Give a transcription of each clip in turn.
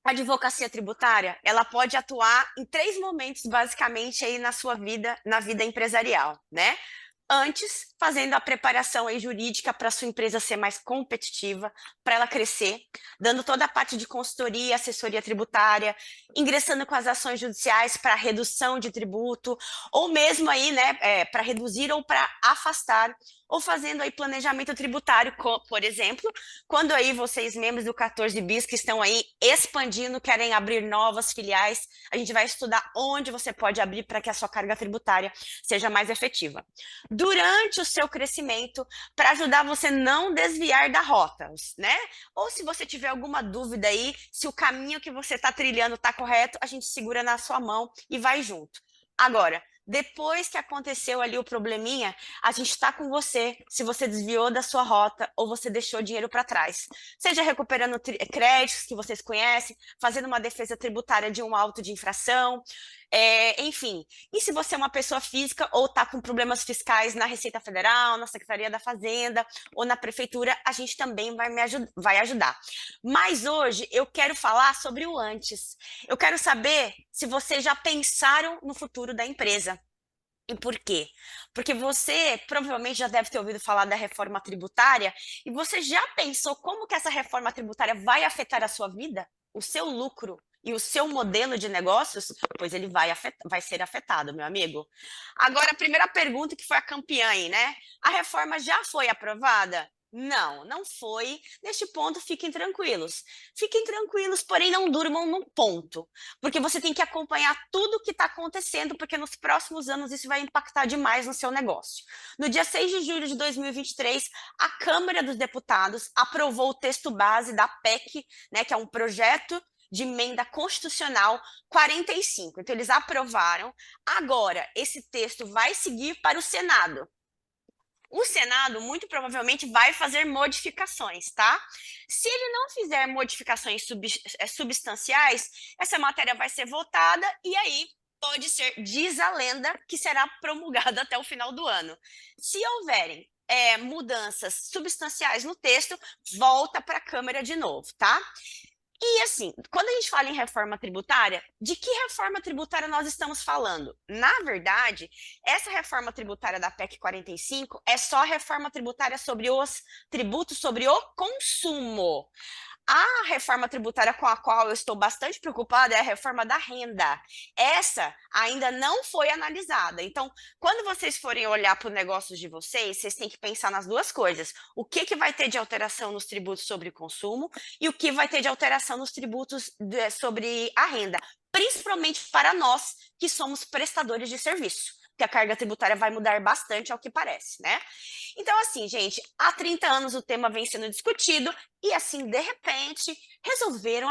A advocacia tributária, ela pode atuar em três momentos, basicamente, aí na sua vida, na vida empresarial, né? Antes, fazendo a preparação aí jurídica para sua empresa ser mais competitiva, para ela crescer, dando toda a parte de consultoria, assessoria tributária, ingressando com as ações judiciais para redução de tributo, ou mesmo aí, né, para reduzir ou para afastar, ou fazendo aí planejamento tributário, por exemplo, quando aí vocês, membros do 14 Bis, que estão aí expandindo, querem abrir novas filiais, a gente vai estudar onde você pode abrir para que a sua carga tributária seja mais efetiva durante o seu crescimento para ajudar você não desviar da rota, né? Ou se você tiver alguma dúvida aí, se o caminho que você está trilhando está correto, a gente segura na sua mão e vai junto. Agora, depois que aconteceu ali o probleminha, a gente está com você se você desviou da sua rota ou você deixou dinheiro para trás. Seja recuperando créditos que vocês conhecem, fazendo uma defesa tributária de um auto de infração, enfim. E se você é uma pessoa física ou está com problemas fiscais na Receita Federal, na Secretaria da Fazenda ou na Prefeitura, a gente também vai ajudar. Mas hoje eu quero falar sobre o antes. Eu quero saber se vocês já pensaram no futuro da empresa. E por quê? Porque você provavelmente já deve ter ouvido falar da reforma tributária e você já pensou como que essa reforma tributária vai afetar a sua vida, o seu lucro e o seu modelo de negócios? Pois ele vai ser afetado, meu amigo. Agora, a primeira pergunta que foi a campeã aí, né? A reforma já foi aprovada? Não, não foi. Neste ponto, fiquem tranquilos. Fiquem tranquilos, porém não durmam no ponto, porque você tem que acompanhar tudo o que está acontecendo, porque nos próximos anos isso vai impactar demais no seu negócio. No dia 6 de julho de 2023, a Câmara dos Deputados aprovou o texto base da PEC, né, que é um projeto de emenda constitucional 45. Então, eles aprovaram. Agora, esse texto vai seguir para o Senado. O Senado muito provavelmente vai fazer modificações, tá? Se ele não fizer modificações substanciais, essa matéria vai ser votada e aí pode ser, diz a lenda, que será promulgada até o final do ano. Se houverem mudanças substanciais no texto, volta para a Câmara de novo, tá? E assim, quando a gente fala em reforma tributária, de que reforma tributária nós estamos falando? Na verdade, essa reforma tributária da PEC 45 é só a reforma tributária sobre os tributos sobre o consumo. A reforma tributária com a qual eu estou bastante preocupada é a reforma da renda. Essa ainda não foi analisada. Então, quando vocês forem olhar para o negócio de vocês, vocês têm que pensar nas duas coisas. O que, que vai ter de alteração nos tributos sobre consumo e o que vai ter de alteração nos tributos sobre a renda. Principalmente para nós, que somos prestadores de serviço. Que a carga tributária vai mudar bastante, ao que parece, né? Então, assim, gente, há 30 anos o tema vem sendo discutido e, assim, de repente, resolveram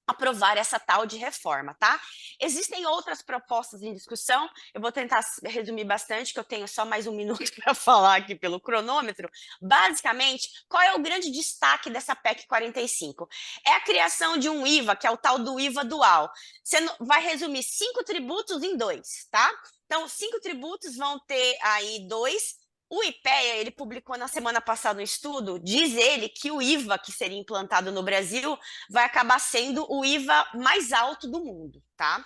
aprovar essa tal de reforma, tá? Existem outras propostas em discussão, eu vou tentar resumir bastante, que eu tenho só mais um minuto para falar aqui pelo cronômetro. Basicamente, qual é o grande destaque dessa PEC 45? É a criação de um IVA, que é o tal do IVA dual. Você vai resumir 5 tributos em 2, tá? Então, 5 tributos vão ter aí 2. O IPEA, ele publicou na semana passada um estudo, diz ele que o IVA que seria implantado no Brasil vai acabar sendo o IVA mais alto do mundo, tá?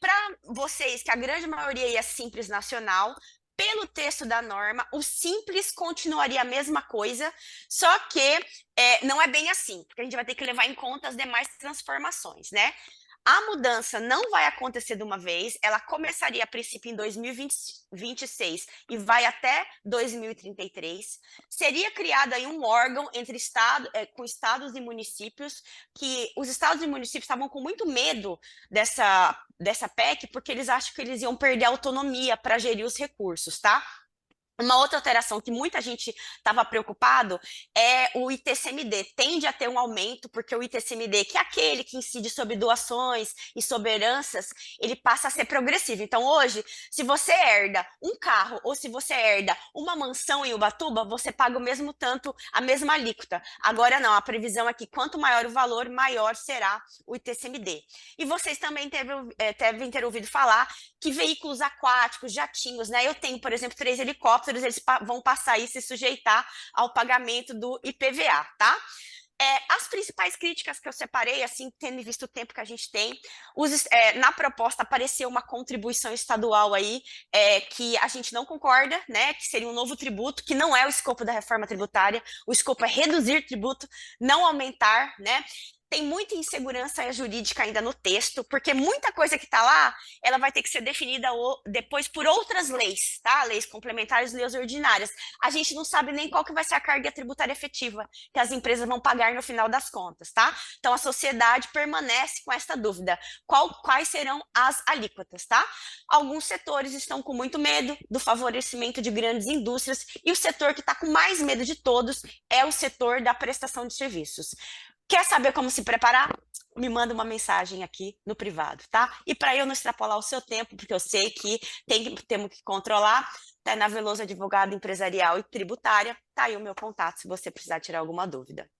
Para vocês, que a grande maioria é Simples Nacional, pelo texto da norma, o Simples continuaria a mesma coisa, só que não é bem assim, porque a gente vai ter que levar em conta as demais transformações, né? A mudança não vai acontecer de uma vez, ela começaria a princípio em 2026 e vai até 2033. Seria criado aí um órgão entre com estados e municípios, que os estados e municípios estavam com muito medo dessa PEC, porque eles acham que eles iam perder a autonomia para gerir os recursos, tá? Uma outra alteração que muita gente estava preocupado é o ITCMD. Tende a ter um aumento, porque o ITCMD, que é aquele que incide sobre doações e sobre heranças, ele passa a ser progressivo. Então, hoje, se você herda um carro ou se você herda uma mansão em Ubatuba, você paga o mesmo tanto, a mesma alíquota. Agora não, a previsão é que quanto maior o valor, maior será o ITCMD. E vocês também devem ter ouvido falar que veículos aquáticos, jatinhos, né? Eu tenho, por exemplo, 3 helicópteros, eles vão passar aí se sujeitar ao pagamento do IPVA, tá? As principais críticas que eu separei, assim, tendo visto o tempo que a gente tem, na proposta apareceu uma contribuição estadual aí, que a gente não concorda, né, que seria um novo tributo, que não é o escopo da reforma tributária, o escopo é reduzir tributo, não aumentar, né? Tem muita insegurança jurídica ainda no texto, porque muita coisa que está lá, ela vai ter que ser definida depois por outras leis, tá? Leis complementares, leis ordinárias. A gente não sabe nem qual que vai ser a carga tributária efetiva que as empresas vão pagar no final das contas, tá? Então a sociedade permanece com essa dúvida. Quais serão as alíquotas, tá? Alguns setores estão com muito medo do favorecimento de grandes indústrias e o setor que está com mais medo de todos é o setor da prestação de serviços. Quer saber como se preparar? Me manda uma mensagem aqui no privado, tá? E para eu não extrapolar o seu tempo, porque eu sei que temos que controlar, tá na Veloso Advogado Empresarial e Tributária, tá aí o meu contato se você precisar tirar alguma dúvida.